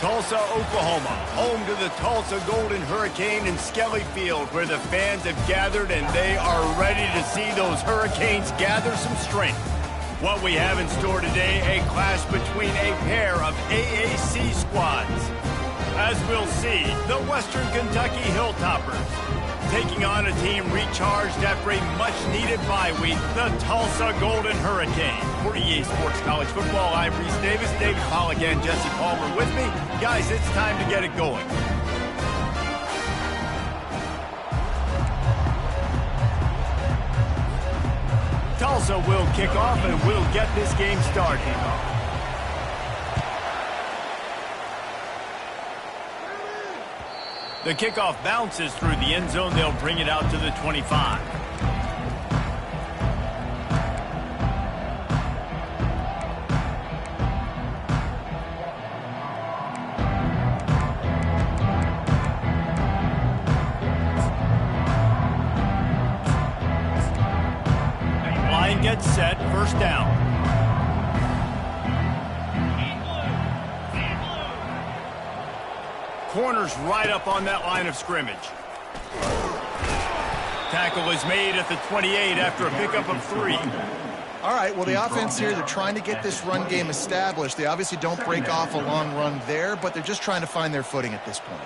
Tulsa, Oklahoma, home to the Tulsa Golden Hurricane in Skelly Field, where the fans have gathered and they are ready to see those Hurricanes gather some strength. What we have in store today, a clash between a pair of AAC squads. As we'll see, the Western Kentucky Hilltoppers taking on a team recharged after a much-needed bye week, the Tulsa Golden Hurricane. For EA Sports College Football, I'm Reese Davis, David Pollack, and Jesse Palmer with me. Guys, it's time to get it going. Tulsa will kick off and we'll get this game started. The kickoff bounces through the end zone. They'll bring it out to the 25. Line gets set, first down. Corners right up on that line of scrimmage. Tackle is made at the 28 after a pickup of 3. All right, well, the offense here, they're trying to get this run game established. They obviously don't break off a long run there, but they're just trying to find their footing at this point.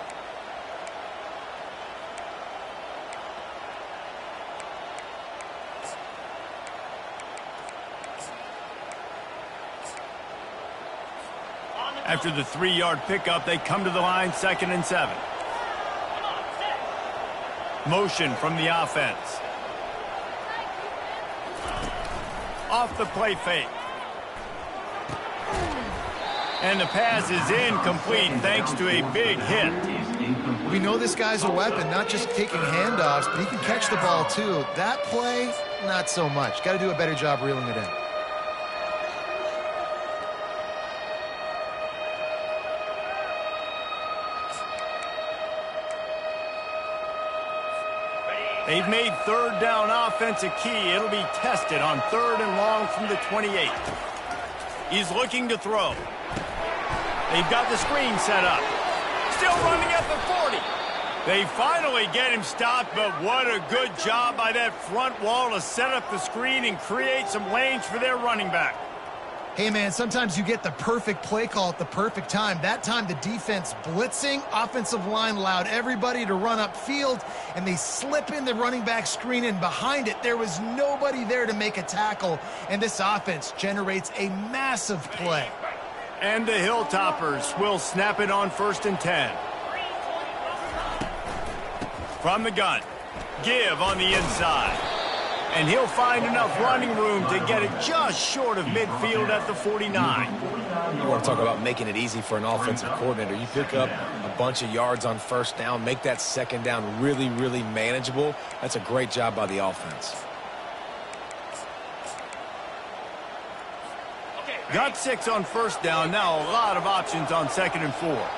After the 3-yard pickup, they come to the line, 2nd and 7. Motion from the offense. Off the play fake. And the pass is incomplete thanks to a big hit. We know this guy's a weapon, not just taking handoffs, but he can catch the ball too. That play, not so much. Got to do a better job reeling it in. They've made 3rd down offense a key. It'll be tested on 3rd and long from the 28. He's looking to throw. They've got the screen set up. Still running at the 40. They finally get him stopped, but what a good job by that front wall to set up the screen and create some lanes for their running back. Hey, man, sometimes you get the perfect play call at the perfect time. That time, the defense blitzing, offensive line allowed everybody to run upfield, and they slip in the running back screen, and behind it, there was nobody there to make a tackle, and this offense generates a massive play. And the Hilltoppers will snap it on 1st and 10. From the gun, give on the inside. And he'll find enough running room to get it just short of midfield at the 49. You want to talk about making it easy for an offensive coordinator. You pick up a bunch of yards on 1st down, make that 2nd down really, really manageable. That's a great job by the offense. Got 6 on 1st down. Now a lot of options on 2nd and 4.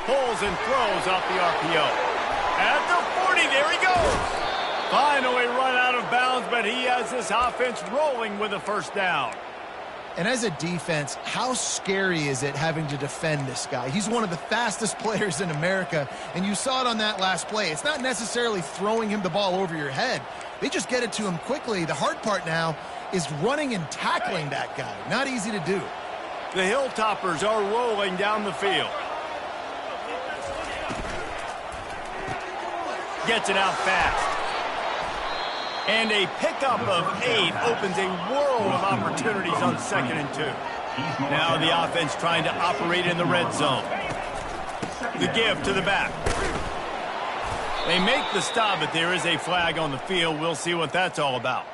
Pulls and throws off the RPO. At the 40, there he goes. Finally run out of bounds, but he has this offense rolling with a 1st down. And as a defense, how scary is it having to defend this guy? He's one of the fastest players in America, and you saw it on that last play. It's not necessarily throwing him the ball over your head. They just get it to him quickly. The hard part now is running and tackling that guy. Not easy to do. The Hilltoppers are rolling down the field. Gets it out fast. And a pickup of 8 opens a world of opportunities on 2nd and 2. Now the offense trying to operate in the red zone. The give to the back. They make the stop, but there is a flag on the field. We'll see what that's all about.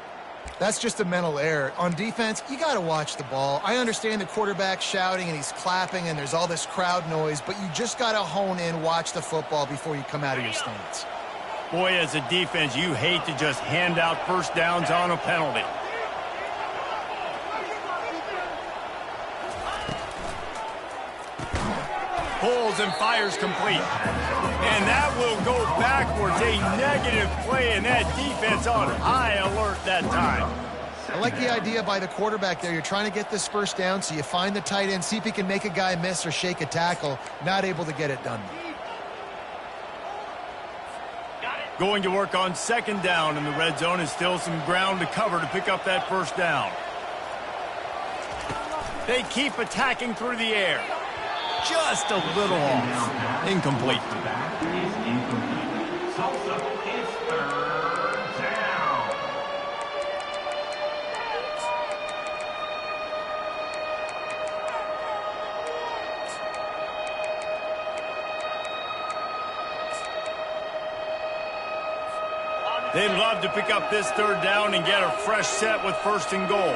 That's just a mental error. On defense, you got to watch the ball. I understand the quarterback shouting and he's clapping and there's all this crowd noise, but you just got to hone in, watch the football before you come out of your stance. Boy, as a defense, you hate to just hand out 1st downs on a penalty. pulls and fires complete. And that will go backwards. A negative play, and that defense on high alert that time. I like the idea by the quarterback there. You're trying to get this first down, so you find the tight end, see if he can make a guy miss or shake a tackle. Not able to get it done. Going to work on second down in the red zone, and still some ground to cover to pick up that first down. They keep attacking through the air. Just a little off. Incomplete. They'd love to pick up this third down and get a fresh set with first and goal.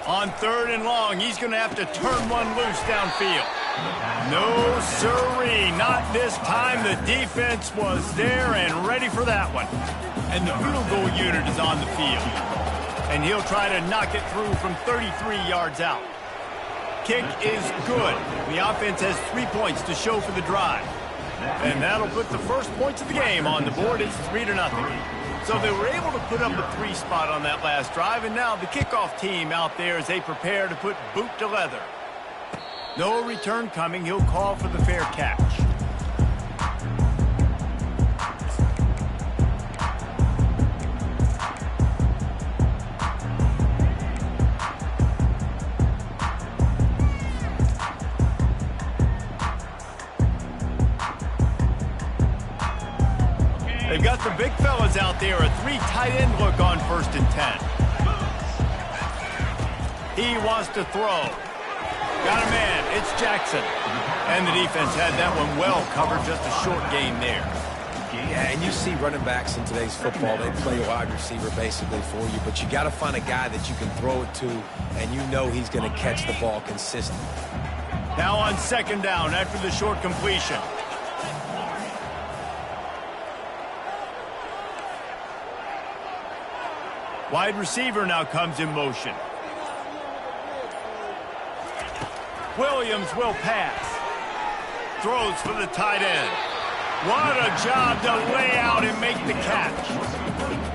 On third and long, he's going to have to turn one loose downfield. No, sirree, not this time. The defense was there and ready for that one. And the field goal unit is on the field. And he'll try to knock it through from 33 yards out. Kick is good. The offense has 3 points to show for the drive. And that'll put the first points of the game on the board. It's 3-0. So they were able to put up a 3 spot on that last drive, and now the kickoff team out there as they prepare to put boot to leather. No return coming. He'll call for the fair catch. They've got the big fellas out there, a 3 tight end look on 1st and 10. He wants to throw. Got a man, it's Jackson. And the defense had that one well covered, just a short gain there. Yeah, and you see running backs in today's football, they play a wide receiver basically for you, but you got to find a guy that you can throw it to, and you know he's going to catch the ball consistently. Now on second down after the short completion. Wide receiver now comes in motion. Williams will pass. Throws for the tight end. What a job to lay out and make the catch.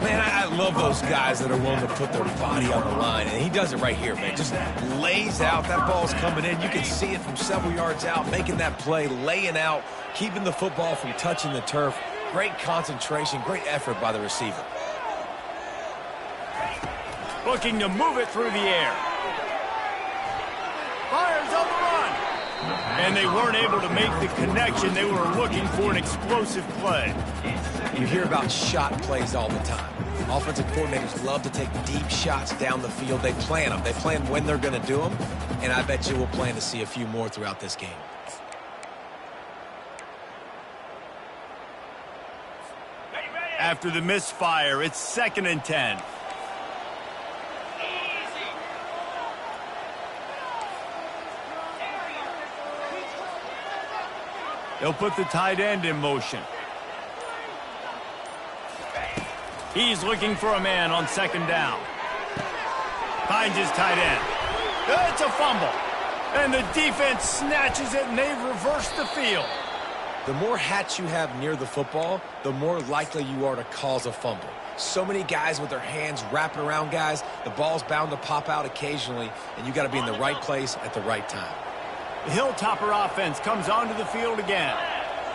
Man, I love those guys that are willing to put their body on the line, and he does it right here, man. Just lays out. That ball's coming in. You can see it from several yards out, making that play, laying out, keeping the football from touching the turf. Great concentration, great effort by the receiver. Looking to move it through the air. Fires on the run. And they weren't able to make the connection. They were looking for an explosive play. You hear about shot plays all the time. Offensive coordinators love to take deep shots down the field. They plan them. They plan when they're going to do them. And I bet you we'll plan to see a few more throughout this game. After the misfire, it's 2nd and 10. They'll put the tight end in motion. He's looking for a man on second down. Finds his tight end. It's a fumble. And the defense snatches it, and they've reversed the field. The more hats you have near the football, the more likely you are to cause a fumble. So many guys with their hands wrapping around guys, the ball's bound to pop out occasionally, and you got to be in the right place at the right time. The Hilltopper offense comes onto the field again.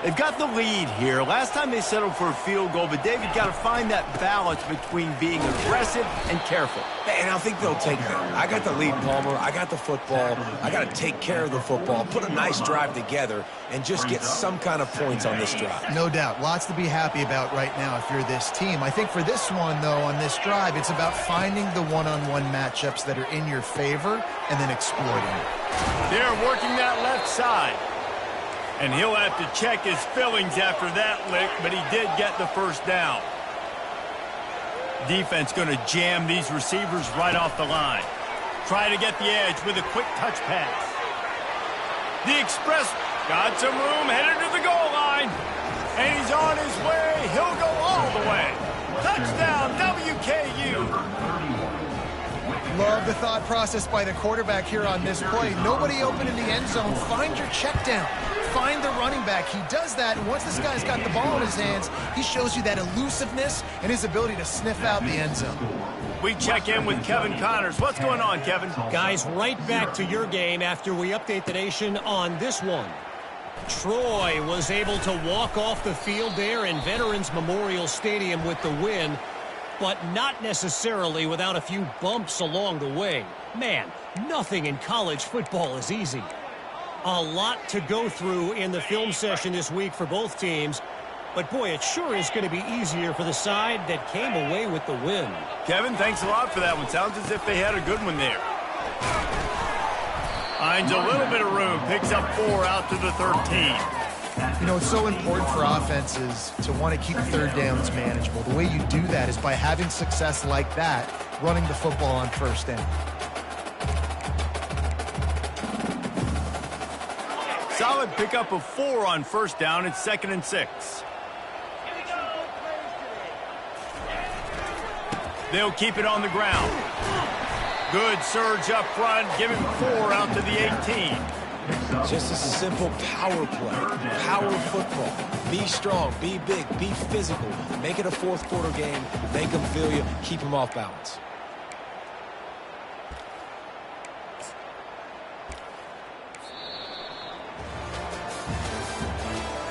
They've got the lead here. Last time they settled for a field goal, but David got to find that balance between being aggressive and careful. And I think they'll take that. I got the lead, Palmer. I got the football. I got to take care of the football, put a nice drive together, and just get some kind of points on this drive. No doubt. Lots to be happy about right now if you're this team. I think for this one, though, on this drive, it's about finding the one-on-one matchups that are in your favor and then exploiting it. They're working that left side. And he'll have to check his fillings after that lick, but he did get the first down. Defense going to jam these receivers right off the line. Try to get the edge with a quick touch pass. The Express got some room, headed to the goal line. And he's on his way. He'll go all the way. Touchdown, WKU. Love the thought process by the quarterback here on this play. Nobody open in the end zone. Find your check down. Find the running back. He does that, and once this guy's got the ball in his hands, he shows you that elusiveness and his ability to sniff out the end zone. We check in with Kevin Connors. What's going on, Kevin? Guys, right back to your game after we update the nation on this one. Troy was able to walk off the field there in Veterans Memorial Stadium with the win, but not necessarily without a few bumps along the way. Man, nothing in college football is easy. A lot to go through in the film session this week for both teams, but boy, it sure is going to be easier for the side that came away with the win. Kevin, thanks a lot for that one. Sounds as if they had a good one there. Finds a little bit of room, picks up 4 out to the 13. You know, it's so important for offenses to want to keep third downs manageable. The way you do that is by having success like that, running the football on first down. Solid pickup of 4 on first down. It's 2nd and 6. They'll keep it on the ground. Good surge up front. Give him 4 out to the 18. Just a simple power play, power football. Be strong, be big, be physical. Make it a fourth quarter game. Make them feel you. Keep them off balance.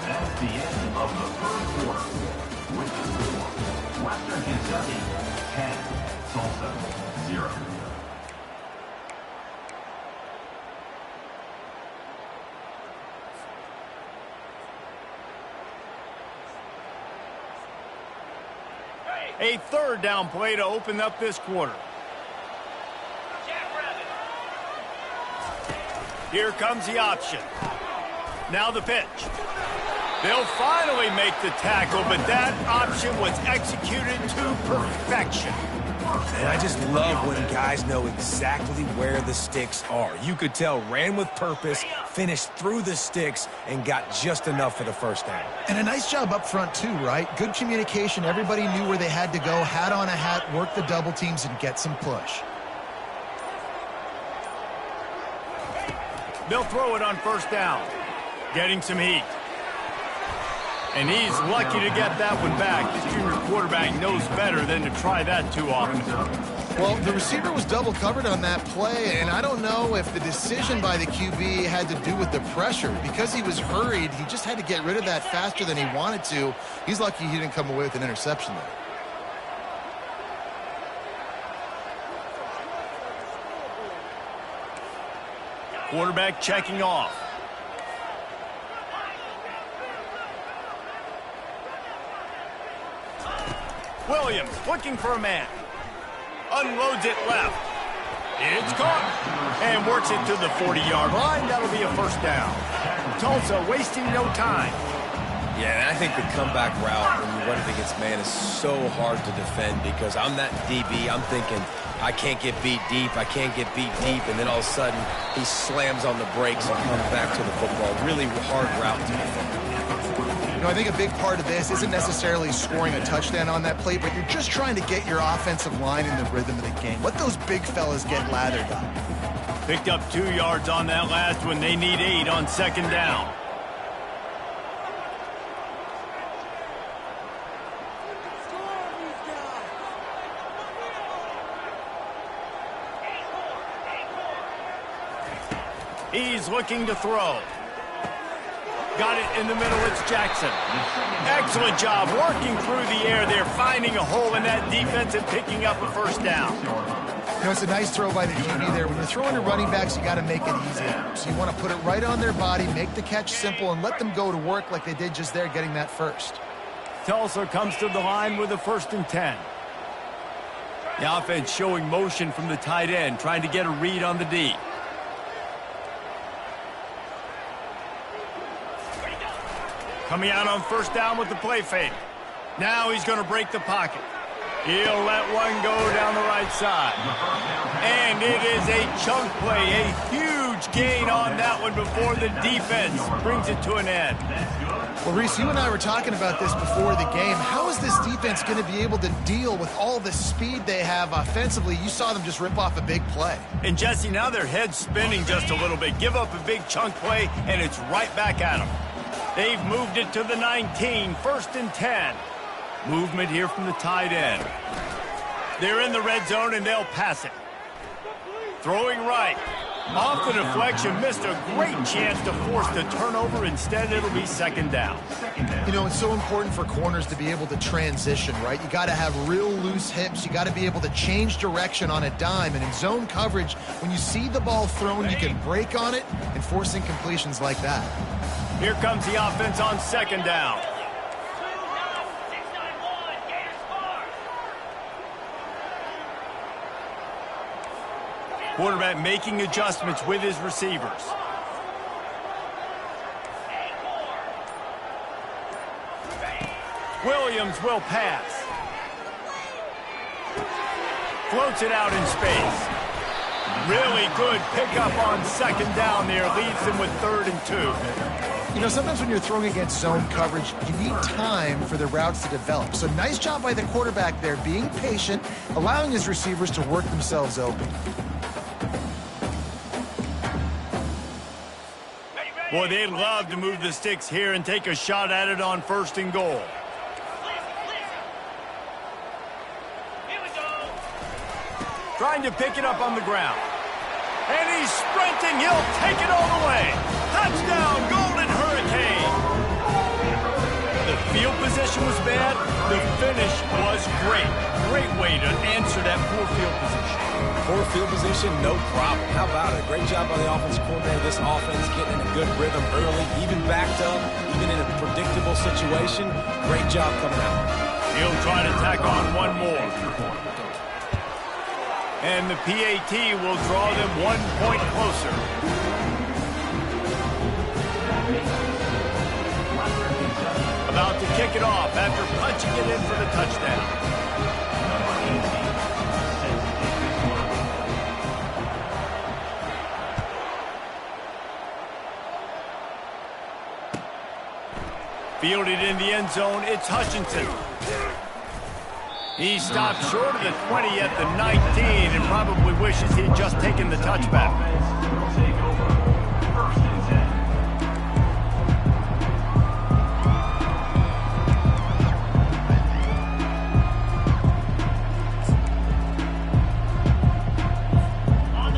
That's the end of the first quarter. With the score, Western Kentucky 10, Tulsa 0. A 3rd down play to open up this quarter. Here comes the option. Now the pitch. They'll finally make the tackle, but that option was executed to perfection. And I just love when guys know exactly where the sticks are. You could tell ran with purpose, finished through the sticks, and got just enough for the first down. And a nice job up front too, right? Good communication. Everybody knew where they had to go, hat on a hat, work the double teams, and get some push. They'll throw it on first down. Getting some heat. And he's lucky to get that one back. This junior quarterback knows better than to try that too often. Well, the receiver was double covered on that play, and I don't know if the decision by the QB had to do with the pressure. Because he was hurried, he just had to get rid of that faster than he wanted to. He's lucky he didn't come away with an interception there. Quarterback checking off. Williams looking for a man. Unloads it left. It's caught. And works it to the 40-yard line. That'll be a first down. Tulsa wasting no time. Yeah, and I think the comeback route when you run it against man is so hard to defend because I'm that DB. I'm thinking I can't get beat deep. I can't get beat deep. And then all of a sudden he slams on the brakes and comes back to the football. Really hard route to defend. You know, I think a big part of this isn't necessarily scoring a touchdown on that play, but you're just trying to get your offensive line in the rhythm of the game. Let those big fellas get lathered up. Picked up 2 yards on that last one. They need 8 on second down. He's looking to throw. Got it in the middle. It's Jackson. Excellent job working through the air there, finding a hole in that defense and picking up a first down. You know, it's a nice throw by the QB there. When you're throwing to running backs, you got to make it easy. So you want to put it right on their body, make the catch simple, and let them go to work like they did just there, getting that first. Tulsa comes to the line with a 1st and 10. The offense showing motion from the tight end, trying to get a read on the D. Coming out on first down with the play fake. Now he's going to break the pocket. He'll let one go down the right side. And it is a chunk play, a huge gain on that one before the defense brings it to an end. Well, Reese, you and I were talking about this before the game. How is this defense going to be able to deal with all the speed they have offensively? You saw them just rip off a big play. And, Jesse, now their head's spinning just a little bit. Give up a big chunk play, and it's right back at them. They've moved it to the 19, 1st and 10. Movement here from the tight end. They're in the red zone, and they'll pass it. Throwing right. Off the deflection, missed a great chance to force the turnover. Instead, it'll be 2nd down. You know, it's so important for corners to be able to transition, right? You got to have real loose hips. You got to be able to change direction on a dime. And in zone coverage, when you see the ball thrown, you can break on it and force incompletions like that. Here comes the offense on 2nd down. Quarterback making adjustments with his receivers. Williams will pass. Floats it out in space. Really good pickup on 2nd down there. Leads them with 3rd and 2. You know, sometimes when you're throwing against zone coverage, you need time for the routes to develop. So nice job by the quarterback there, being patient, allowing his receivers to work themselves open. Boy, they'd love to move the sticks here and take a shot at it on 1st and goal. Trying to pick it up on the ground. And he's sprinting. He'll take it all the way. Touchdown, Golden Hurricane. The field position was bad. The finish was great. Great way to answer that poor field position. Poor field position, no problem. How about it? Great job by the offensive coordinator. This offense getting in a good rhythm early, even backed up, even in a predictable situation. Great job coming out. He'll try to tack on one more. And the PAT will draw them 1 point closer. About to kick it off after punching it in for the touchdown. Fielded in the end zone, it's Hutchinson. He stopped short of the 20 at the 19 and probably wishes he'd just taken the touchback.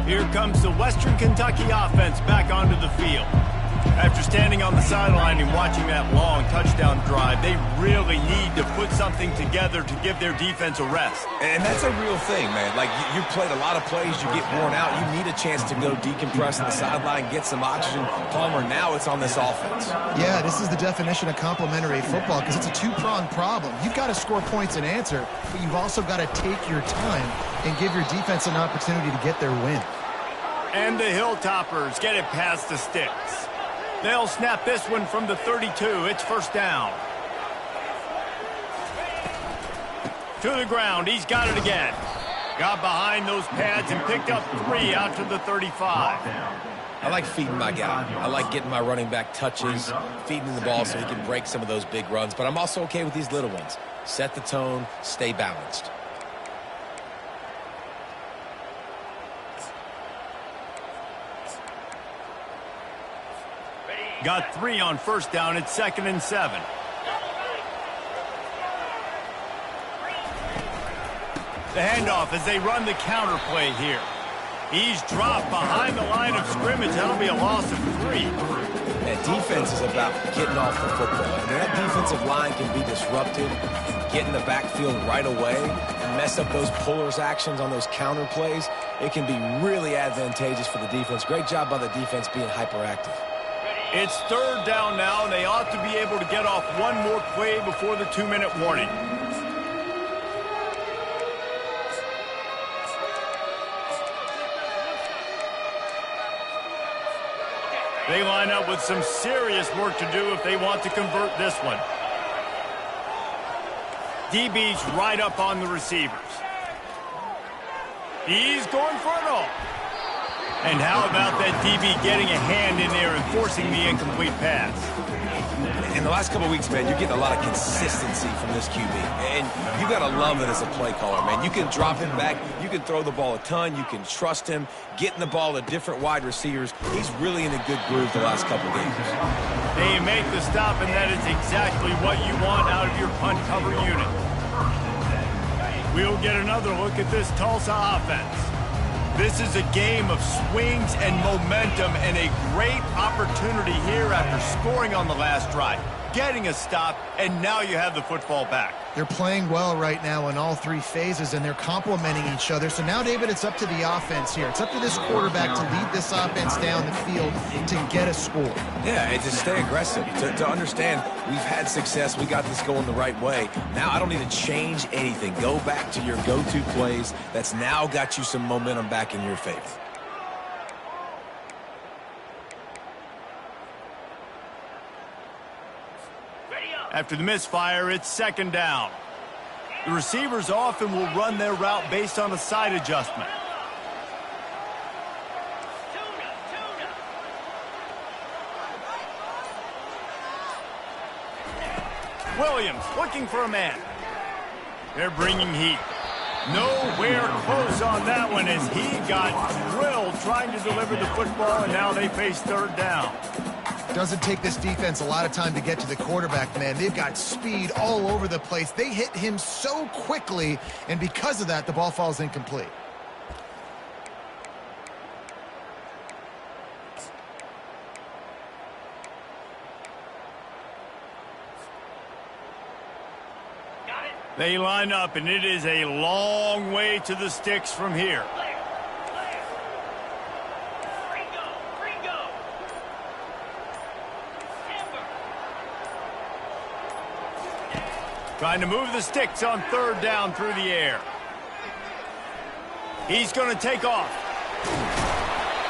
Here comes the Western Kentucky offense back onto the field. After standing on the sideline and watching that long touchdown drive, they really need to put something together to give their defense a rest. And that's a real thing, man. Like, you played a lot of plays, you get worn out, you need a chance to go decompress on the sideline, get some oxygen. Palmer, now it's on this offense. Yeah, this is the definition of complementary football because it's a two-pronged problem. You've got to score points and answer, but you've also got to take your time and give your defense an opportunity to get their win. And the Hilltoppers get it past the sticks. They'll snap this one from the 32. It's 1st down. To the ground. He's got it again. Got behind those pads and picked up 3 out to the 35. I like feeding my guy. I like getting my running back touches, feeding the ball so he can break some of those big runs. But I'm also okay with these little ones. Set the tone, stay balanced. Got 3 on 1st down. It's 2nd and 7. The handoff as they run the counter play here. He's dropped behind the line of scrimmage. That'll be a loss of 3. That defense is about getting off the football. I mean, that defensive line can be disrupted, get in the backfield right away, mess up those pullers actions on those counter plays. It can be really advantageous for the defense. Great job by the defense being hyperactive. It's 3rd down now, and they ought to be able to get off one more play before the 2-minute warning. They line up with some serious work to do if they want to convert this one. DB's right up on the receivers. He's going for it all. And how about that DB getting a hand in there and forcing the incomplete pass? In the last couple of weeks, man, you're getting a lot of consistency from this QB. And you got to love it as a play caller, man. You can drop him back. You can throw the ball a ton. You can trust him, getting the ball to different wide receivers. He's really in a good groove the last couple of games. They make the stop, and that is exactly what you want out of your punt cover unit. We'll get another look at this Tulsa offense. This is a game of swings and momentum, and a great opportunity here after scoring on the last drive, getting a stop, and now you have the football back. They're playing well right now in all three phases, and they're complementing each other. So now, David, it's up to the offense here. It's up to this quarterback to lead this offense down the field to get a score. Yeah, and to stay aggressive, to understand we've had success, we got this going the right way. Now I don't need to change anything. Go back to your go-to plays. That's now got you some momentum back in your favor. After the misfire, it's second down. The receivers often will run their route based on a side adjustment. Williams looking for a man. They're bringing heat. Nowhere close on that one as he got drilled trying to deliver the football, and now they face third down. Doesn't take this defense a lot of time to get to the quarterback, man. They've got speed all over the place. They hit him so quickly, and because of that, the ball falls incomplete. They line up, and it is a long way to the sticks from here. Trying to move the sticks on third down through the air. He's going to take off.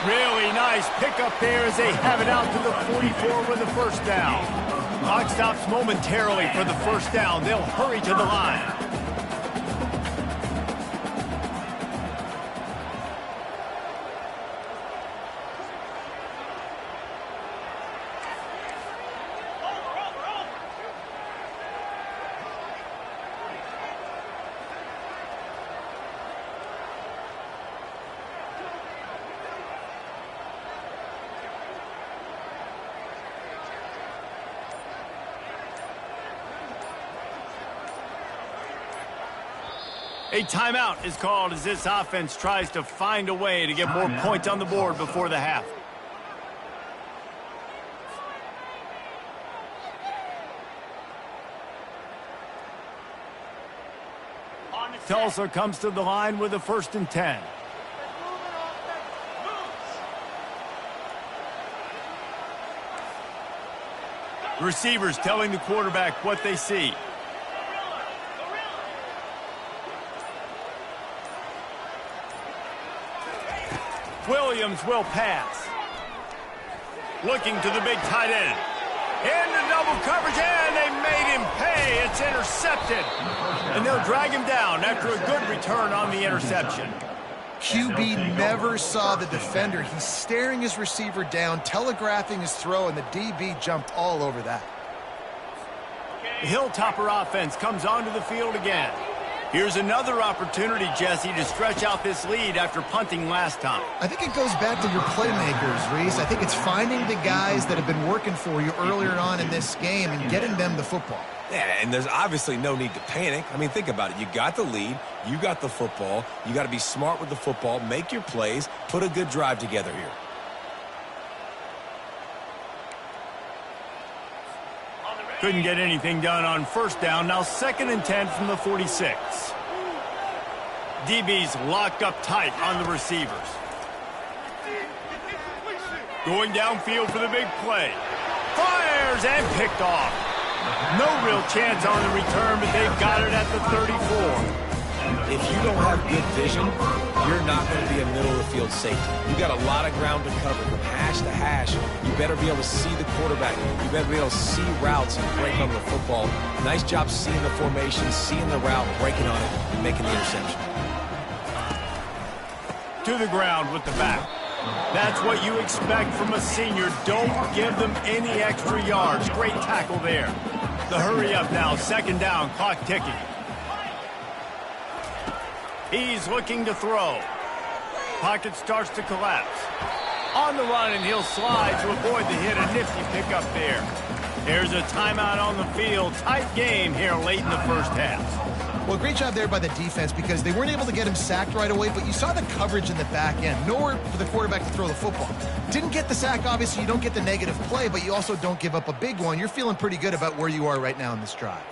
Really nice pickup there as they have it out to the 44 with the first down. Clock stops momentarily for the first down. They'll hurry to the line. A timeout is called as this offense tries to find a way to get more points on the board before the half. Tulsa comes to the line with a 1st and 10. Receivers telling the quarterback what they see. Williams will pass. Looking to the big tight end. Into double coverage, and they made him pay. It's intercepted. And they'll drag him down after a good return on the interception. QB never saw the defender. He's staring his receiver down, telegraphing his throw, and the DB jumped all over that. The Hilltopper offense comes onto the field again. Here's another opportunity, Jesse, to stretch out this lead after punting last time. I think it goes back to your playmakers, Reese. I think it's finding the guys that have been working for you earlier on in this game and getting them the football. Yeah, and there's obviously no need to panic. I mean, think about it. You got the lead. You got the football. You got to be smart with the football, make your plays, put a good drive together here. Couldn't get anything done on first down. Now 2nd and 10 from the 46. DB's locked up tight on the receivers. Going downfield for the big play. Fires and picked off. No real chance on the return, but they've got it at the 34. If you don't have good vision, you're not going to be a middle-of-the-field safety. You got a lot of ground to cover from hash to hash. You better be able to see the quarterback. You better be able to see routes and break on the football. Nice job seeing the formation, seeing the route, breaking on it, and making the interception. To the ground with the back. That's what you expect from a senior. Don't give them any extra yards. Great tackle there. The hurry up now. Second down. Clock ticking. He's looking to throw. Pocket starts to collapse. On the run, and he'll slide to avoid the hit. A nifty pickup there. There's a timeout on the field. Tight game here late in the first half. Well, great job there by the defense because they weren't able to get him sacked right away, but you saw the coverage in the back end. Nowhere for the quarterback to throw the football. Didn't get the sack, obviously. You don't get the negative play, but you also don't give up a big one. You're feeling pretty good about where you are right now in this drive.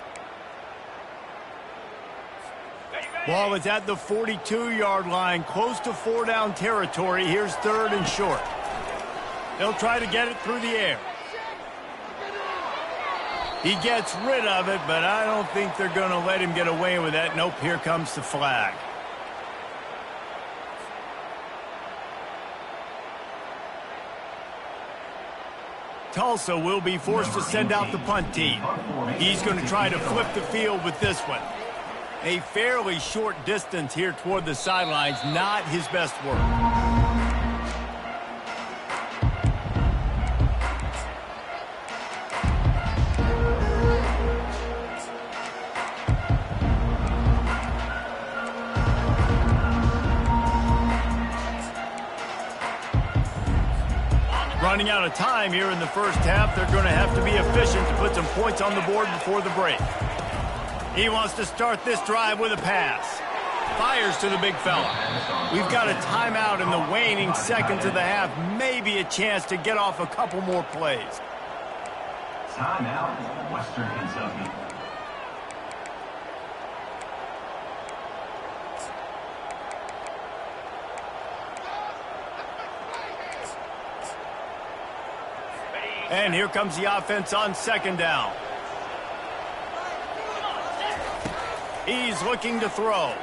Ball is at the 42-yard line, close to 4-down territory. Here's third and short. They'll try to get it through the air. He gets rid of it, but I don't think they're going to let him get away with that. Nope, here comes the flag. Tulsa will be forced to send out the punt team. He's going to try to flip the field with this one. A fairly short distance here toward the sidelines, not his best work. Running out of time here in the first half. They're going to have to be efficient to put some points on the board before the break. He wants to start this drive with a pass. Fires to the big fella. We've got a timeout in the waning seconds of the half. Maybe a chance to get off a couple more plays. Timeout, Western Kentucky. And here comes the offense on second down. He's looking to throw.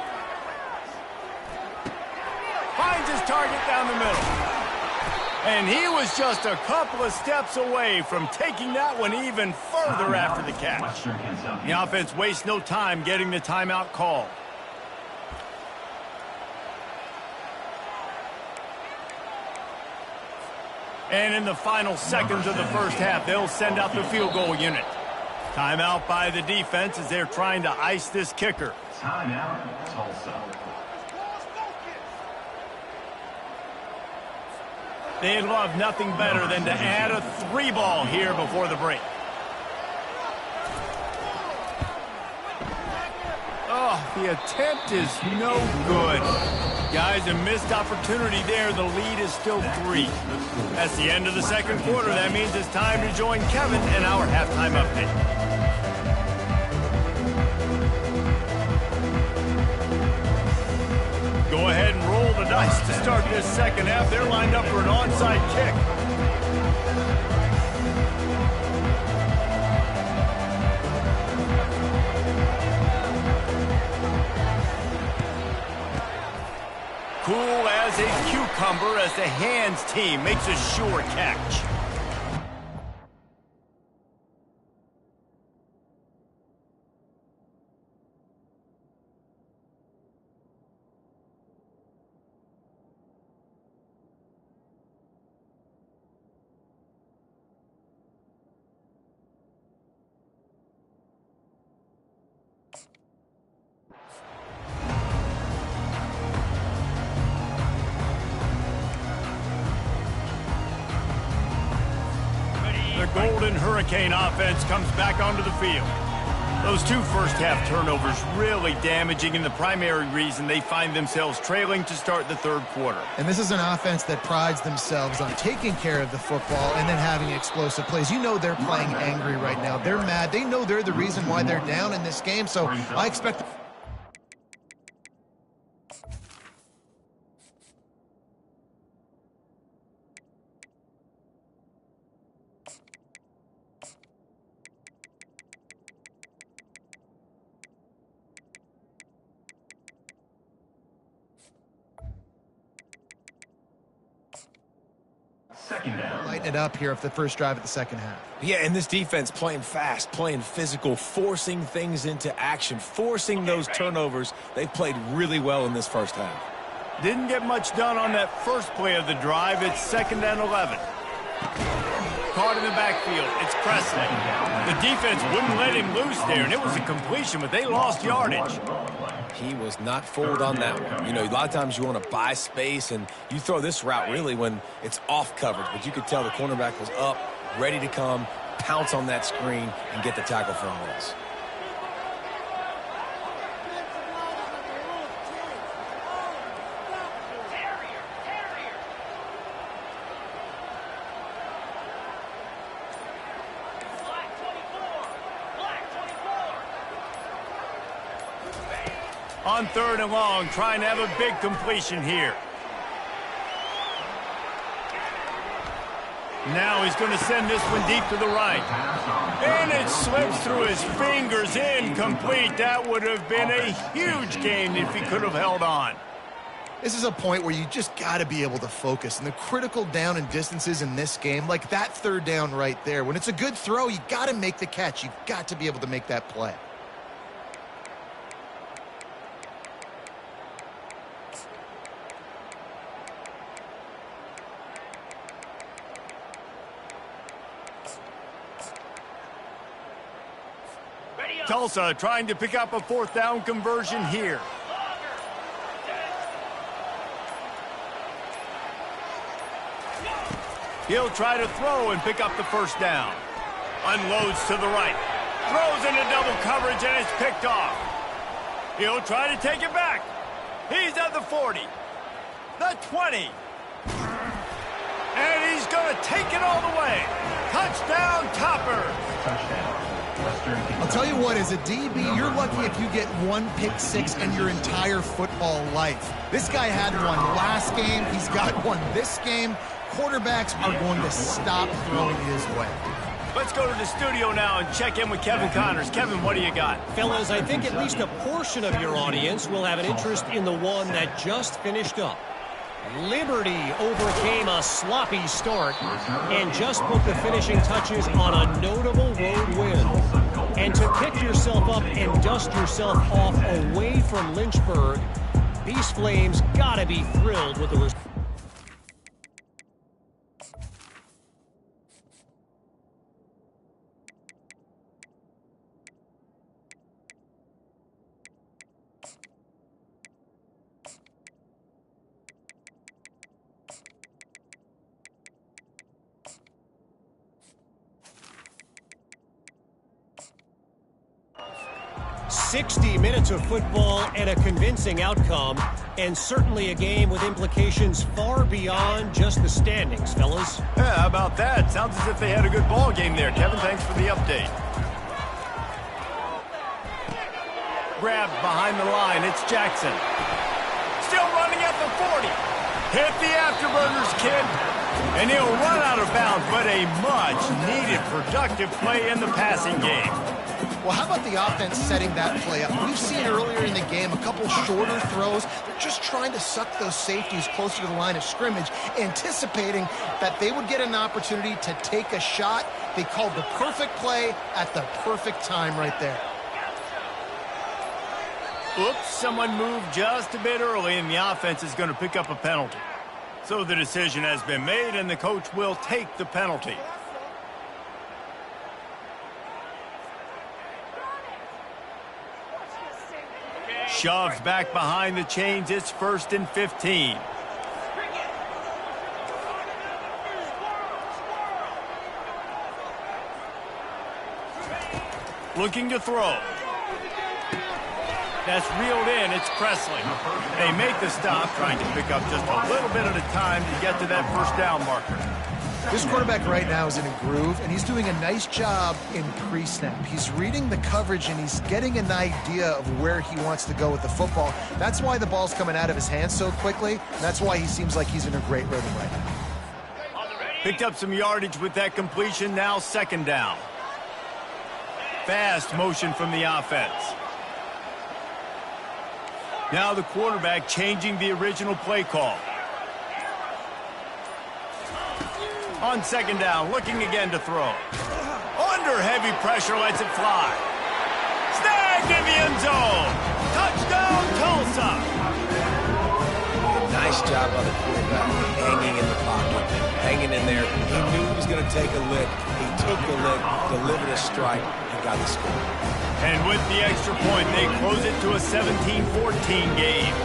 Finds his target down the middle. And he was just a couple of steps away from taking that one even further after the catch. The offense wastes no time getting the timeout called. And in the final seconds of the first half, they'll send out the field goal unit. Timeout by the defense as they're trying to ice this kicker. Timeout, Tulsa. They'd love nothing better than to add a 3-ball here before the break. Oh, the attempt is no good. Guys, a missed opportunity there. The lead is still 3. That's the end of the second quarter. That means it's time to join Kevin in our halftime update. Go ahead and roll the dice to start this second half. They're lined up for an onside kick. Cool as a cucumber as the hands team makes a sure catch. The Golden Hurricane offense comes back onto the field. Those 2 first-half turnovers really damaging, and the primary reason they find themselves trailing to start the third quarter. And this is an offense that prides themselves on taking care of the football and then having explosive plays. You know they're playing angry right now. They're mad. They know they're the reason why they're down in this game, so I expect... Second down. Lighten it up here for the first drive of the second half. Yeah, and this defense playing fast, playing physical, forcing things into action, forcing those turnovers. They played really well in this first half. Didn't get much done on that first play of the drive. It's 2nd and 11. Caught in the backfield. It's Presley. The defense wouldn't let him loose there, and it was a completion, but they lost yardage. He was not fooled on that one. You know, a lot of times you want to buy space, and you throw this route really when it's off coverage. But you could tell the cornerback was up, ready to come, pounce on that screen, and get the tackle for a loss. On 3rd and long, trying to have a big completion here. Now he's going to send this one deep to the right. And it slips through his fingers, incomplete. That would have been a huge gain if he could have held on. This is a point where you just got to be able to focus. And the critical down and distances in this game, like that 3rd down right there, when it's a good throw, you got to make the catch. You've got to be able to make that play. Tulsa trying to pick up a 4th down conversion here. He'll try to throw and pick up the 1st down. Unloads to the right. Throws into double coverage and it's picked off. He'll try to take it back. He's at the 40. The 20. And he's going to take it all the way. Touchdown, Topper. Touchdown. I'll tell you what, as a DB, you're lucky if you get 1 pick six in your entire football life. This guy had one last game. He's got one this game. Quarterbacks are going to stop throwing his way. Let's go to the studio now and check in with Kevin Connors. Kevin, what do you got? Fellas, I think at least a portion of your audience will have an interest in the one that just finished up. Liberty overcame a sloppy start and just put the finishing touches on a notable road win. And to pick yourself up and dust yourself off away from Lynchburg, these Flames gotta be thrilled with the result. "60 minutes of football and a convincing outcome, and certainly a game with implications far beyond just the standings, fellas." Yeah, how about that? Sounds as if they had a good ball game there. Kevin, thanks for the update. Grabbed behind the line. It's Jackson. Still running at the 40. Hit the afterburners, kid. And he'll run out of bounds, but a much-needed productive play in the passing game. Well, how about the offense setting that play up? We've seen earlier in the game a couple shorter throws. They're just trying to suck those safeties closer to the line of scrimmage, anticipating that they would get an opportunity to take a shot. They called the perfect play at the perfect time right there. Oops, someone moved just a bit early, and the offense is going to pick up a penalty. So the decision has been made, and the coach will take the penalty. Shoves back behind the chains. It's 1st and 15. Looking to throw. That's reeled in. It's Presley. They make the stop, trying to pick up just a little bit at a time to get to that 1st down marker. This quarterback right now is in a groove, and he's doing a nice job in pre-snap. He's reading the coverage, and he's getting an idea of where he wants to go with the football. That's why the ball's coming out of his hands so quickly, and that's why he seems like he's in a great rhythm right now. Picked up some yardage with that completion. Now 2nd down. Fast motion from the offense. Now the quarterback changing the original play call. On 2nd down, looking again to throw. Under heavy pressure, lets it fly. Snagged in the end zone. Touchdown, Tulsa. Nice job by the quarterback, hanging in the pocket, hanging in there. He knew he was going to take a lick. He took the lick, delivered a strike, and got the score. And with the extra point, they close it to a 17-14 game.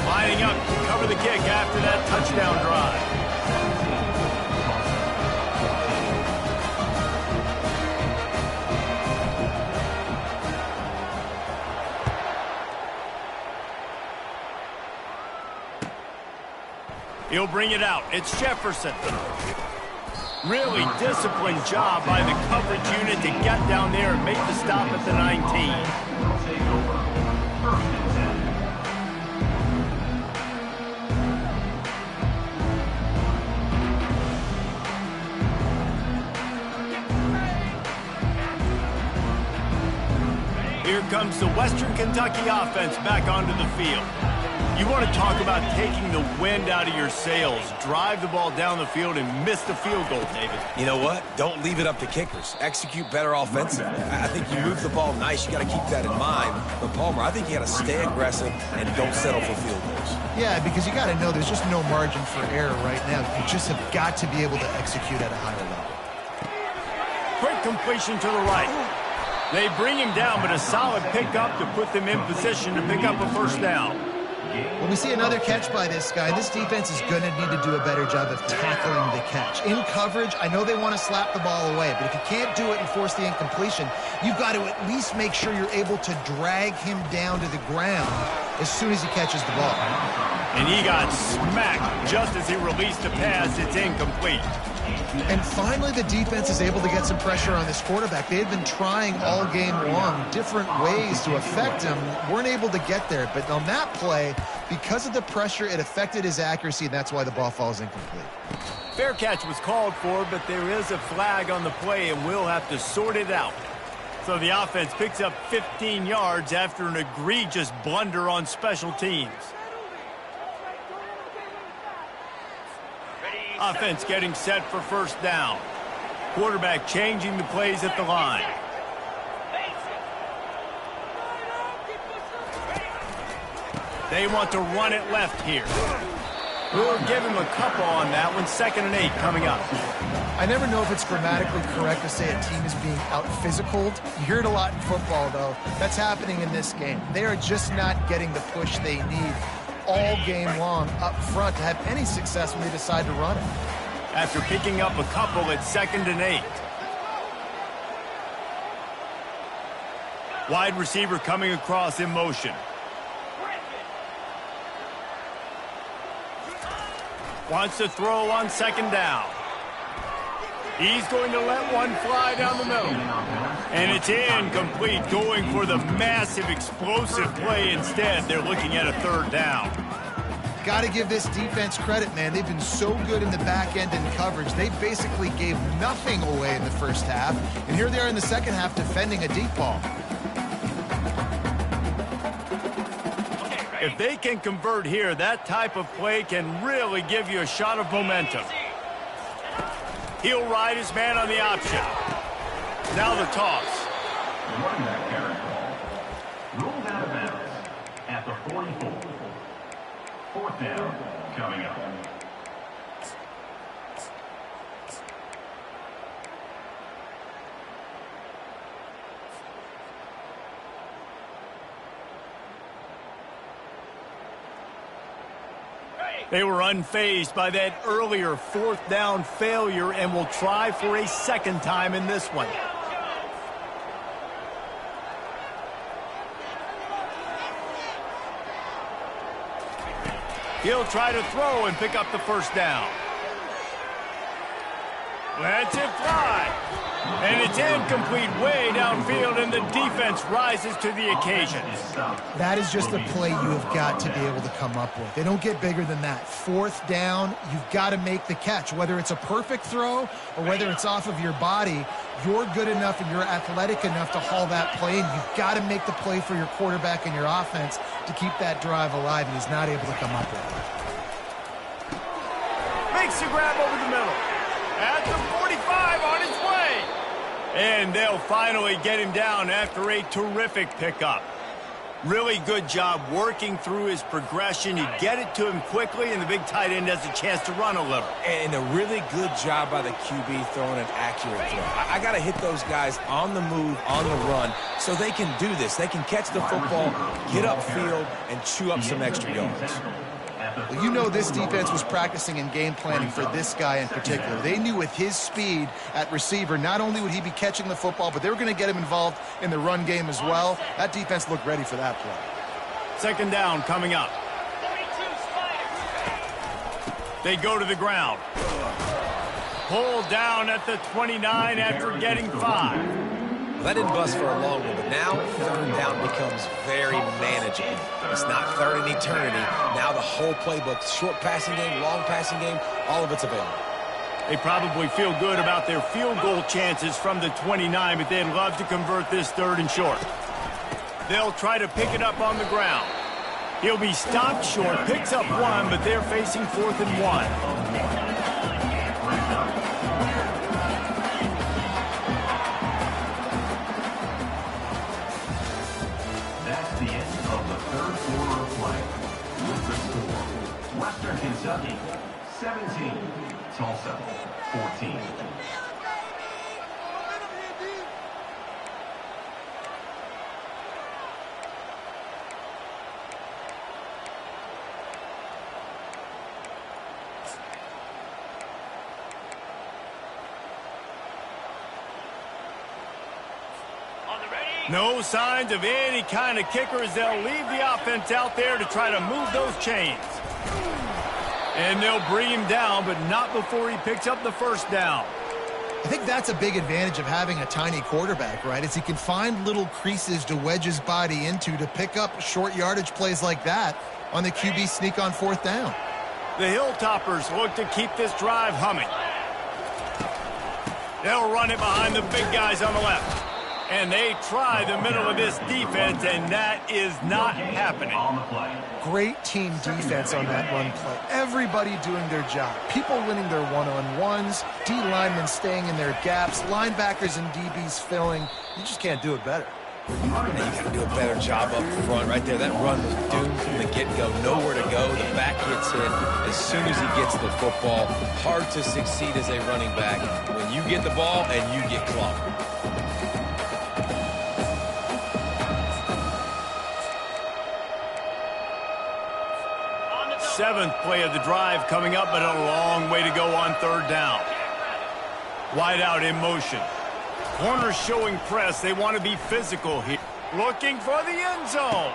Lining up to cover the kick after that touchdown drive. He'll bring it out. It's Jefferson. Really disciplined job by the coverage unit to get down there and make the stop at the 19. Here comes the Western Kentucky offense back onto the field. You want to talk about taking the wind out of your sails. Drive the ball down the field and miss the field goal, David. You know what? Don't leave it up to kickers. Execute better offensively. I think you move the ball nice. You got to keep that in mind. But, Palmer, I think you got to stay aggressive and don't settle for field goals. Yeah, because you got to know there's just no margin for error right now. You just have got to be able to execute at a higher level. Quick completion to the right. They bring him down, but a solid pickup to put them in position to pick up a first down. When we see another catch by this guy, this defense is going to need to do a better job of tackling the catch. In coverage, I know they want to slap the ball away, but if you can't do it and force the incompletion, you've got to at least make sure you're able to drag him down to the ground as soon as he catches the ball. And he got smacked just as he released the pass. It's incomplete. And finally, the defense is able to get some pressure on this quarterback. They had been trying all game long different ways to affect him. Weren't able to get there. But on that play, because of the pressure, it affected his accuracy, and that's why the ball falls incomplete. Fair catch was called for, but there is a flag on the play, and we'll have to sort it out. So the offense picks up 15 yards after an egregious blunder on special teams. Offense getting set for first down. Quarterback changing the plays at the line. They want to run it left here. We'll give him a couple on that one. 2nd and 8 coming up. I never know if it's grammatically correct to say a team is being out-physicaled. You hear it a lot in football, though. That's happening in this game. They are just not getting the push they need all game long up front to have any success when they decide to run it. After picking up a couple at 2nd and 8. Wide receiver coming across in motion. Wants to throw on 2nd down. He's going to let one fly down the middle. And it's incomplete, going for the massive explosive play instead. They're looking at a 3rd down. Got to give this defense credit, man. They've been so good in the back end in coverage. They basically gave nothing away in the first half. And here they are in the second half defending a deep ball. If they can convert here, that type of play can really give you a shot of momentum. He'll ride his man on the option. Now the toss. The running back carry call. Ruled out of bounds at the 44. 4th down coming up. They were unfazed by that earlier 4th down failure and will try for a 2nd time in this one. He'll try to throw and pick up the first down. Lets it fly. And it's incomplete way downfield, and the defense rises to the occasion. That is just a play you have got to be able to come up with. They don't get bigger than that. 4th down, you've got to make the catch. Whether it's a perfect throw or whether it's off of your body, you're good enough and you're athletic enough to haul that play, and you've got to make the play for your quarterback and your offense to keep that drive alive, and he's not able to come up with it. Makes the grab over the middle. At the 45 on his way. And they'll finally get him down after a terrific pickup. Really good job working through his progression. You get it to him quickly, and the big tight end has a chance to run a little. And a really good job by the QB throwing an accurate throw. I got to hit those guys on the move, on the run, so they can do this. They can catch the football, get upfield, and chew up some extra yards. Well, you know this defense was practicing and game planning for this guy in particular. They knew with his speed at receiver, not only would he be catching the football, but they were going to get him involved in the run game as well. That defense looked ready for that play. Second down coming up. They go to the ground. Pulled down at the 29 after getting 5. That didn't bust for a long one, but now third down becomes very manageable. It's not third in eternity. Now the whole playbook, short passing game, long passing game, all of it's available. They probably feel good about their field goal chances from the 29, but they'd love to convert this third and short. They'll try to pick it up on the ground. He'll be stopped short, picks up 1, but they're facing 4th and 1. That's the end of the third quarter of play. With the score, Western Kentucky 17, Tulsa 14. No signs of any kind of kickers. They'll leave the offense out there to try to move those chains. And they'll bring him down, but not before he picks up the first down. I think that's a big advantage of having a tiny quarterback, right? Is he can find little creases to wedge his body into to pick up short yardage plays like that on the QB sneak on 4th down. The Hilltoppers look to keep this drive humming. They'll run it behind the big guys on the left. And they try the middle of this defense, and that is not happening. Great team defense on that run play. Everybody doing their job. People winning their one-on-ones, D linemen staying in their gaps, linebackers and DBs filling. You just can't do it better. And you got to do a better job up front right there. That run was doomed from the get-go. Nowhere to go. The back hits hit as soon as he gets the football. Hard to succeed as a running back when you get the ball and you get clobbered. 7th play of the drive coming up, but a long way to go on 3rd down. Wide out in motion. Corners showing press. They want to be physical here. Looking for the end zone.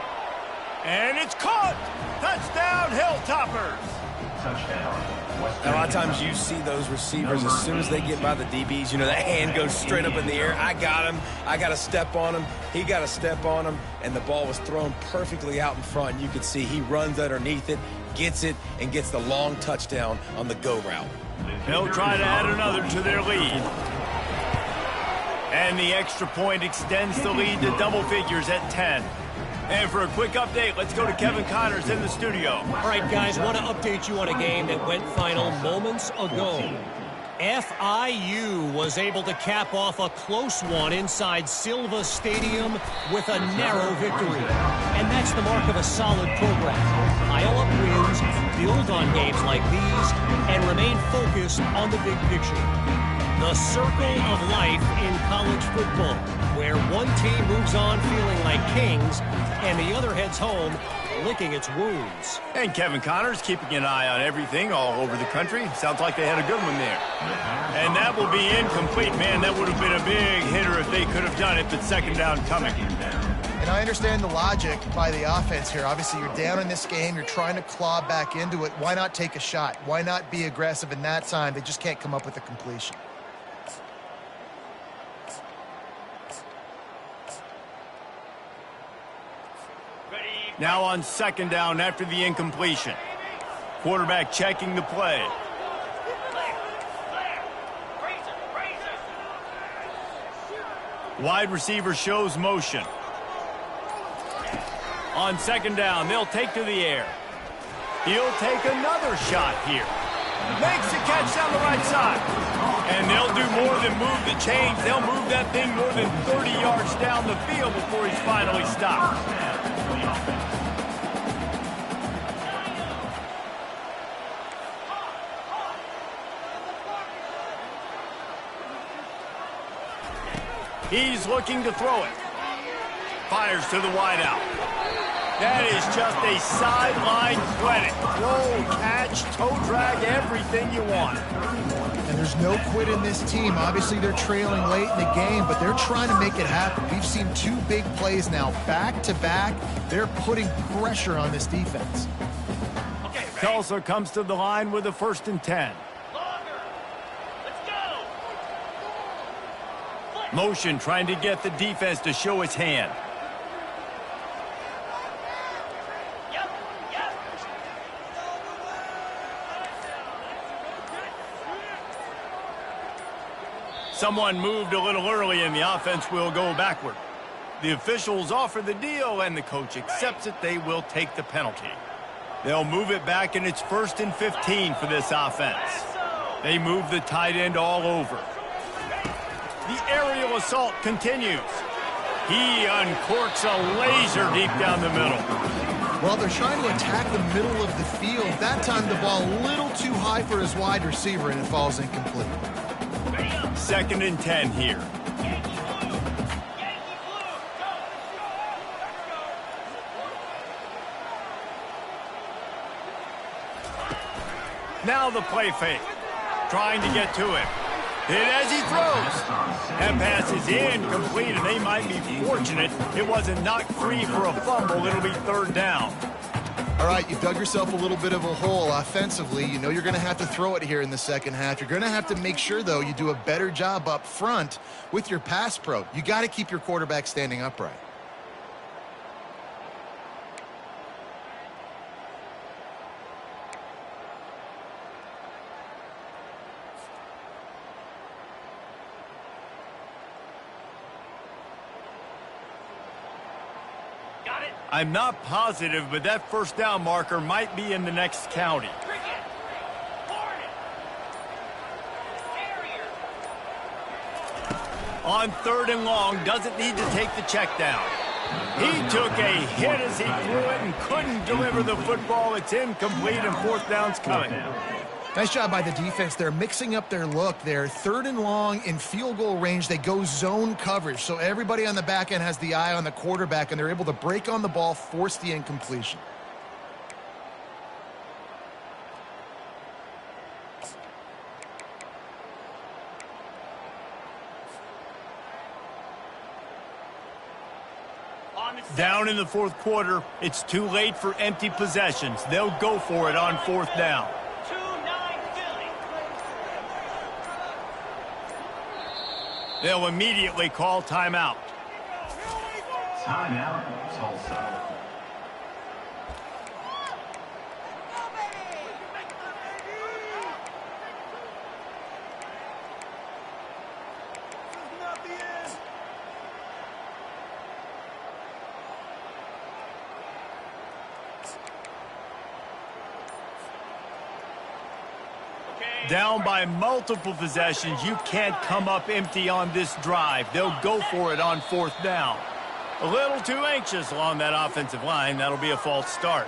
And it's caught. Touchdown, Hilltoppers. A lot of times you see those receivers, as soon as they get by the DBs, you know, that hand goes straight up in the air. I got him. I got to step on him. He got to step on him. And the ball was thrown perfectly out in front. You could see he runs underneath it, gets it, and gets the long touchdown on the go route. They'll try to add another to their lead. And the extra point extends the lead to double figures at 10. And for a quick update, let's go to Kevin Connors in the studio. All right, guys, want to update you on a game that went final moments ago. FIU was able to cap off a close one inside Silva Stadium with a narrow victory. And that's the mark of a solid program. Pile up wins, build on games like these, and remain focused on the big picture. The circle of life in college football, where one team moves on feeling like kings and the other heads home licking its wounds. And Kevin Connors keeping an eye on everything all over the country. Sounds like they had a good one there. And that will be incomplete. Man, that would have been a big hitter if they could have done it, but second down coming. And I understand the logic by the offense here. Obviously, you're down in this game. You're trying to claw back into it. Why not take a shot? Why not be aggressive in that time? They just can't come up with a completion. Now on second down after the incompletion. Quarterback checking the play. Wide receiver shows motion. On second down, they'll take to the air. He'll take another shot here. Makes the catch down the right side. And they'll do more than move the chains. They'll move that thing more than 30 yards down the field before he's finally stopped. for the offense. He's looking to throw it. Fires to the wideout. That is just a sideline credit. Throw, catch, toe drag, everything you want. And there's no quit in this team. Obviously, they're trailing late in the game, but they're trying to make it happen. We've seen 2 big plays now, back-to-back. They're putting pressure on this defense. Tulsa comes to the line with a 1st and 10. Motion trying to get the defense to show its hand. Someone moved a little early and the offense will go backward. The officials offer the deal and the coach accepts it. They will take the penalty. They'll move it back and it's 1st and 15 for this offense. They move the tight end all over. The aerial assault continues. He uncorks a laser deep down the middle. Well, they're trying to attack the middle of the field. That time the ball a little too high for his wide receiver and it falls incomplete. 2nd and 10 here. Now the play fake. Trying to get to him. Hit as he throws. That pass is incomplete, and they might be fortunate it wasn't knocked free for a fumble. It'll be 3rd down. All right, you've dug yourself a little bit of a hole offensively. You know you're going to have to throw it here in the second half. You're going to have to make sure, though, you do a better job up front with your pass pro. You got to keep your quarterback standing upright. I'm not positive, but that 1st down marker might be in the next county. On 3rd and long, doesn't need to take the check down. He took a hit as he threw it and couldn't deliver the football. It's incomplete and 4th down's coming. Nice job by the defense. They're mixing up their look. They're 3rd and long in field goal range. They go zone coverage. So everybody on the back end has the eye on the quarterback, and they're able to break on the ball, force the incompletion. Down in the 4th quarter, it's too late for empty possessions. They'll go for it on 4th down. They'll immediately call timeout. Timeout, Tulsa. Down by multiple possessions, you can't come up empty on this drive. They'll go for it on 4th down. A little too anxious along that offensive line. That'll be a false start.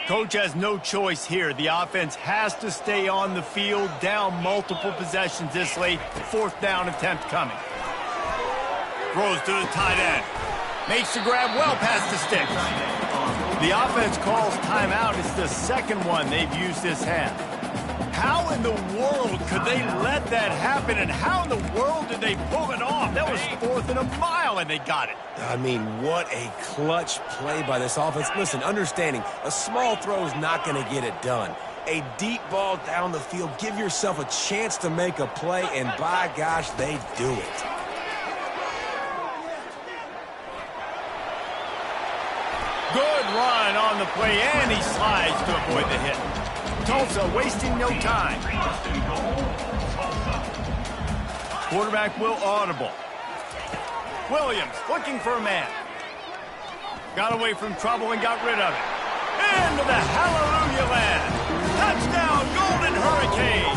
Coach has no choice here. The offense has to stay on the field, down multiple possessions this late. 4th down attempt coming. Throws to the tight end. Makes the grab well past the sticks. The offense calls timeout. It's the 2nd one they've used this half. How in the world could they let that happen, and how in the world did they pull it off? That was 4th and a mile, and they got it. I mean, what a clutch play by this offense. Listen, understanding, a small throw is not going to get it done. A deep ball down the field, give yourself a chance to make a play, and by gosh, they do it. Good run on the play, and he slides to avoid the hit. Tulsa wasting no time. Quarterback will audible. Williams looking for a man. Got away from trouble and got rid of it. Into the hallelujah land. Touchdown, Golden Hurricane.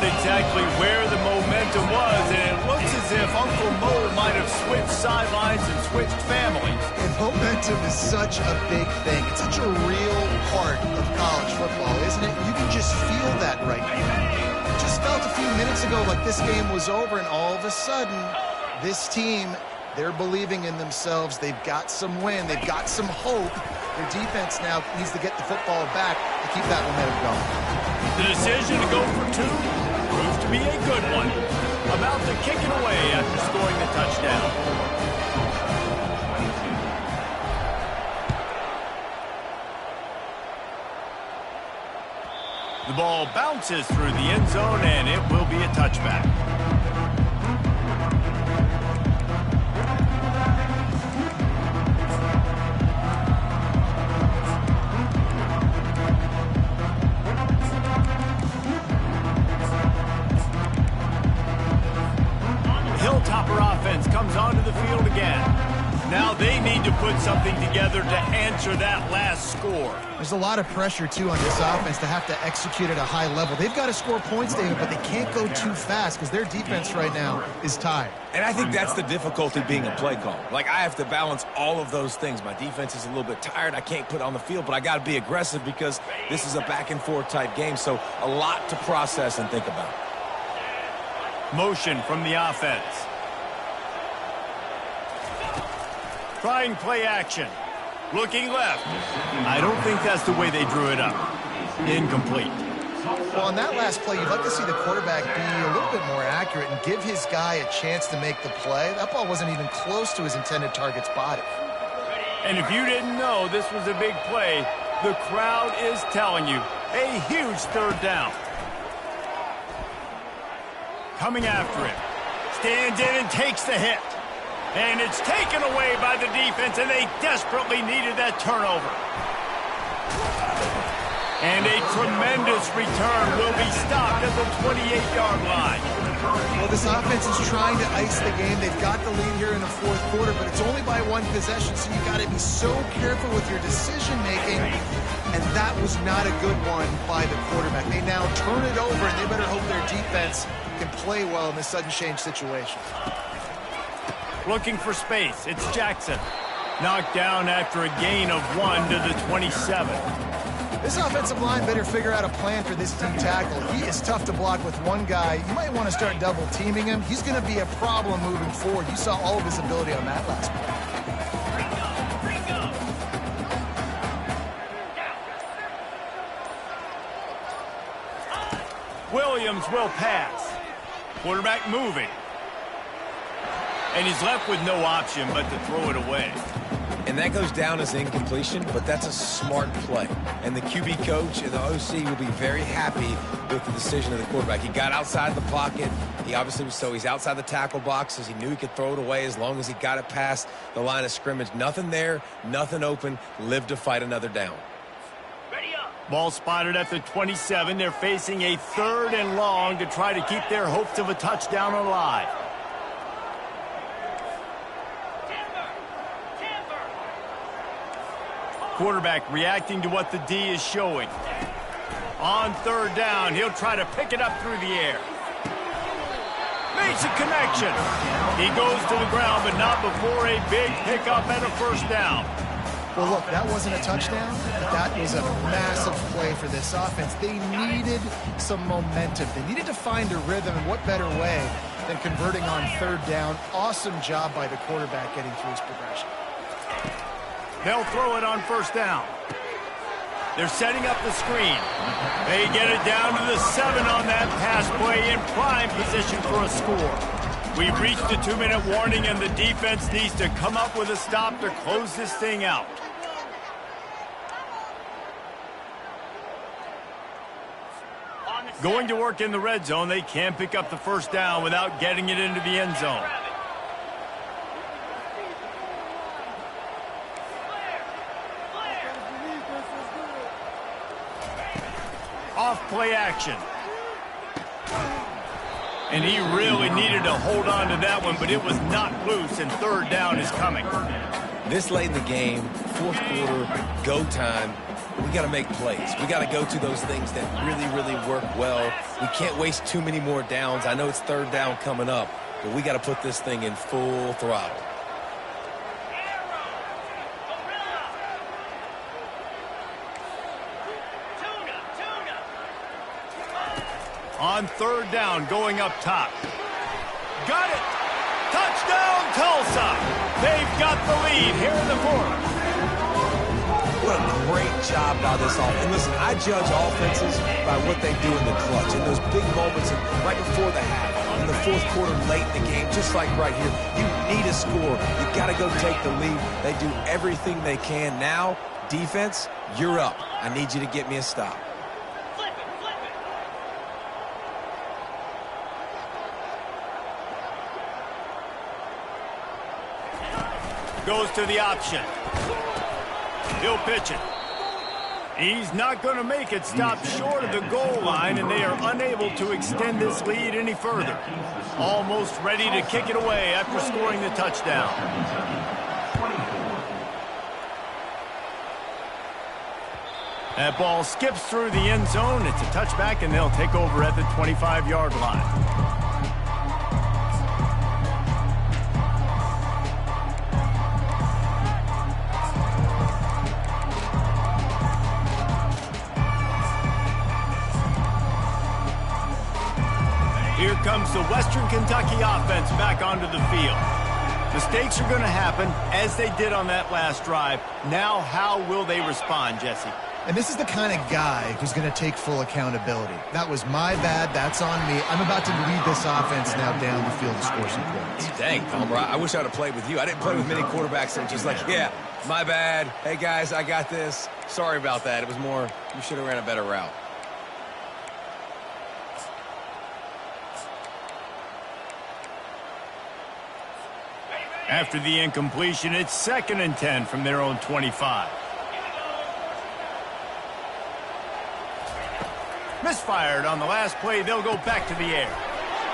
out exactly where the momentum was, and it looks as if Uncle Mo might have switched sidelines and switched families. And momentum is such a big thing. It's such a real part of college football, isn't it? You can just feel that right now. It just felt a few minutes ago like this game was over, and all of a sudden, this team, they're believing in themselves. They've got some wind. They've got some hope. Their defense now needs to get the football back to keep that momentum going. The decision to go for two proves to be a good one. About to kick it away after scoring the touchdown. The ball bounces through the end zone, and it will be a touchback. Hilltopper offense comes onto the field again. Now they need to put something together to answer that last score. There's a lot of pressure, too, on this offense to have to execute at a high level. They've got to score points, David, but they can't go too fast because their defense right now is tired. And I think that's the difficulty being a play call. Like, I have to balance all of those things. My defense is a little bit tired. I can't put on the field, but I got to be aggressive because this is a back-and-forth type game, so a lot to process and think about. Motion from the offense. Trying play action. Looking left. I don't think that's the way they drew it up. Incomplete. Well, on that last play, you'd like to see the quarterback be a little bit more accurate and give his guy a chance to make the play. That ball wasn't even close to his intended target's body. And if you didn't know this was a big play, the crowd is telling you. A huge third down. Coming after him. Stands in and takes the hit. And it's taken away by the defense, and they desperately needed that turnover. And a tremendous return will be stopped at the 28-yard line. Well, this offense is trying to ice the game. They've got the lead here in the fourth quarter, but it's only by one possession, so you've got to be so careful with your decision-making. And that was not a good one by the quarterback. They now turn it over, and they better hope their defense can play well in this sudden change situation. Looking for space. It's Jackson. Knocked down after a gain of 1 to the 27. This offensive line better figure out a plan for this D tackle. He is tough to block with one guy. You might want to start double teaming him. He's going to be a problem moving forward. You saw all of his ability on that last play. Williams will pass. Quarterback moving. And he's left with no option but to throw it away. And that goes down as incompletion, but that's a smart play. And the QB coach and the OC will be very happy with the decision of the quarterback. He got outside the pocket. He obviously was he's outside the tackle boxes. He knew he could throw it away as long as he got it past the line of scrimmage. Nothing there, nothing open. Live to fight another down. Ball spotted at the 27. They're facing a 3rd and long to try to keep their hopes of a touchdown alive. Quarterback reacting to what the D is showing. On 3rd down, he'll try to pick it up through the air. Makes a connection. He goes to the ground, but not before a big pickup and a 1st down. Well, look, that wasn't a touchdown. That was a massive play for this offense. They needed some momentum. They needed to find a rhythm, and what better way than converting on 3rd down. Awesome job by the quarterback getting through his progression. They'll throw it on 1st down. They're setting up the screen. They get it down to the 7 on that pass play in prime position for a score. We've reached the 2-minute warning, and the defense needs to come up with a stop to close this thing out. Going to work in the red zone, they can't pick up the 1st down without getting it into the end zone. Off play action. And he really needed to hold on to that one, but it was not loose, and 3rd down is coming. This late in the game, fourth quarter, go time, we got to make plays. We got to go to those things that really, really work well. We can't waste too many more downs. I know it's third down coming up, but we got to put this thing in full throttle. On third down, going up top. Got it! Touchdown, Tulsa! They've got the lead here in the fourth. What a great job by this offense. And listen, I judge offenses by what they do in the clutch, in those big moments and right before the half, in the fourth quarter, late in the game, just like right here. You need a score. You got to go take the lead. They do everything they can. Now, defense, you're up. I need you to get me a stop. Goes to the option. He'll pitch it. He's not going to make it. Stop short of the goal line, and they are unable to extend this lead any further. Almost ready to kick it away after scoring the touchdown. That ball skips through the end zone. It's a touchback, and they'll take over at the 25-yard line. Here comes the Western Kentucky offense back onto the field. Mistakes are going to happen, as they did on that last drive. Now, how will they respond, Jesse? And this is the kind of guy who's going to take full accountability. That was my bad. That's on me. I'm about to lead this offense now down the field to score some points. Dang, Palmer, I wish I would have played with you. I didn't play with many quarterbacks that are just like, yeah, my bad. Hey, guys, I got this. Sorry about that. It was more, you should have ran a better route. After the incompletion, it's 2nd and 10 from their own 25. Misfired on the last play. They'll go back to the air.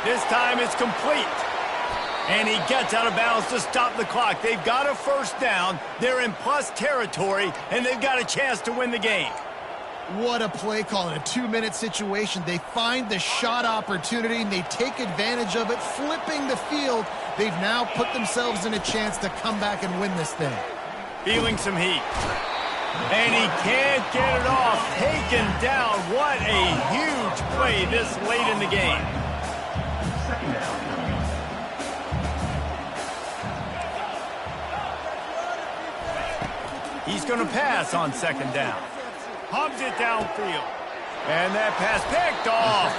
This time it's complete. And he gets out of bounds to stop the clock. They've got a first down. They're in plus territory, and they've got a chance to win the game. What a play call in a 2-minute situation. They find the shot opportunity, and they take advantage of it, flipping the field. They've now put themselves in a chance to come back and win this thing. Feeling some heat. And he can't get it off. Taken down. What a huge play this late in the game. Second down. He's going to pass on 2nd down. Hubs it downfield. And that pass picked off.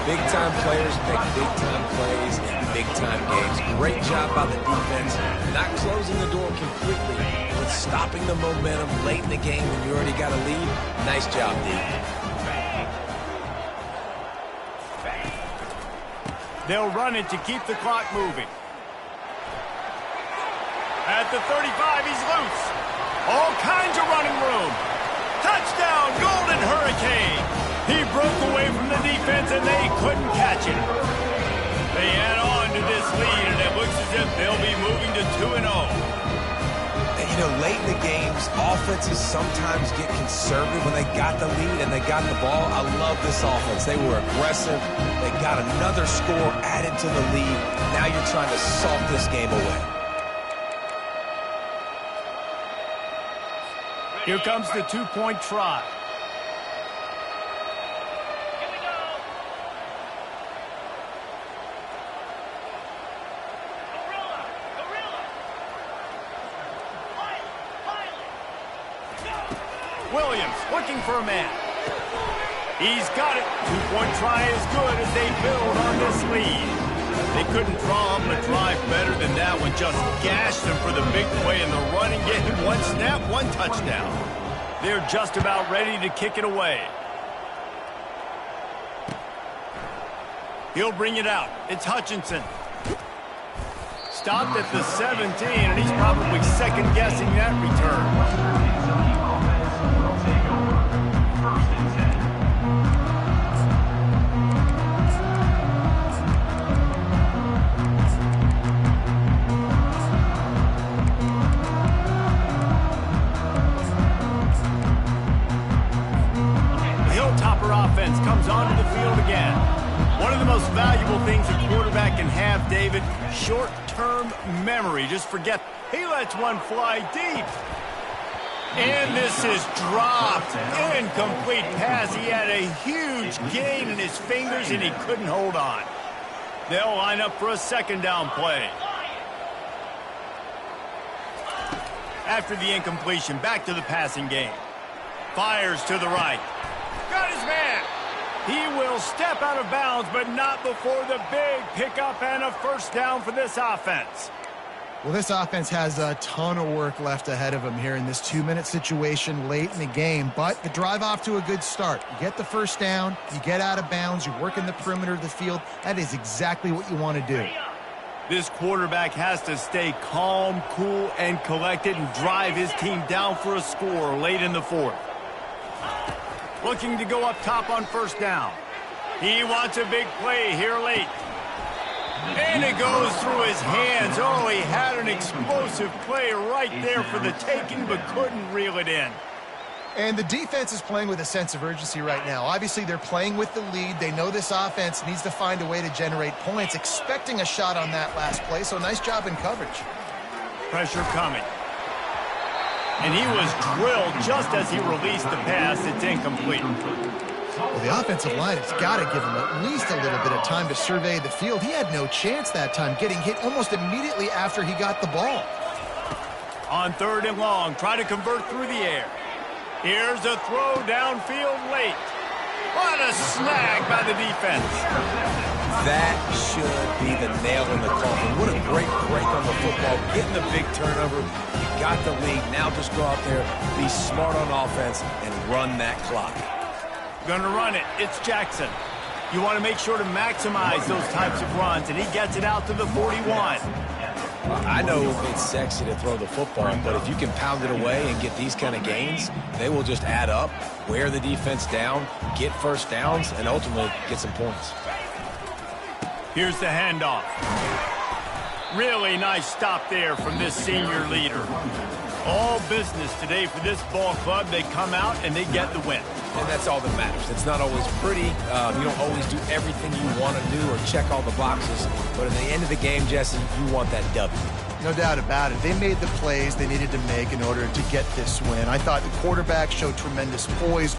Big-time players make big-time plays in big-time games. Great job by the defense. Not closing the door completely, but stopping the momentum late in the game when you already got a lead. Nice job, D. They'll run it to keep the clock moving. At the 35, he's loose. All kinds of running room. Touchdown, Golden Hurricane. He broke away from the defense, and they couldn't catch him. They add on to this lead, and it looks as if they'll be moving to 2-0. And, you know, late in the games, offenses sometimes get conservative when they got the lead and they got the ball. I love this offense. They were aggressive. They got another score added to the lead. Now you're trying to salt this game away. Here comes the 2-point try. Williams looking for a man. He's got it. 2-point try is good as they build on this lead. They couldn't draw up a drive better than that one. Just gashed them for the big play in the running game. One snap, one touchdown. They're just about ready to kick it away. He'll bring it out. It's Hutchinson. Stopped at the 17, and he's probably second-guessing that return. offense comes onto the field again. One of the most valuable things a quarterback can have, David, short-term memory. Just forget. He lets one fly deep. And this is dropped. Incomplete pass. He had a huge gain in his fingers, and he couldn't hold on. They'll line up for a second down play. After the incompletion, back to the passing game. Fires to the right. Got his man. He will step out of bounds, but not before the big pickup and a first down for this offense. Well, this offense has a ton of work left ahead of them here in this 2-minute situation late in the game, but the drive off to a good start. You get the first down, you get out of bounds, you work in the perimeter of the field. That is exactly what you want to do. This quarterback has to stay calm, cool, and collected and drive his team down for a score late in the fourth. Looking to go up top on first down. He wants a big play here late. And it goes through his hands. Oh, he had an explosive play right there for the taking, but couldn't reel it in. And the defense is playing with a sense of urgency right now. Obviously, they're playing with the lead. They know this offense needs to find a way to generate points, expecting a shot on that last play, so nice job in coverage. Pressure coming. And he was drilled just as he released the pass. It's incomplete. Well, the offensive line has got to give him at least a little bit of time to survey the field. He had no chance that time, getting hit almost immediately after he got the ball. On third and long, try to convert through the air. Here's a throw downfield late. What a snag by the defense. That should be the nail in the coffin. What a great break on the football. Getting the big turnover. You got the lead. Now just go out there, be smart on offense, and run that clock. Gonna run it. It's Jackson. You want to make sure to maximize those types of runs, and he gets it out to the 41. I know it's sexy to throw the football, but if you can pound it away and get these kind of gains, they will just add up, wear the defense down, get first downs, and ultimately get some points. Here's the handoff. Really nice stop there from this senior leader. All business today for this ball club. They come out and they get the win. And that's all that matters. It's not always pretty. You don't always do everything you want to do or check all the boxes. But at the end of the game, Jesse, you want that W. No doubt about it. They made the plays they needed to make in order to get this win. I thought the quarterback showed tremendous poise.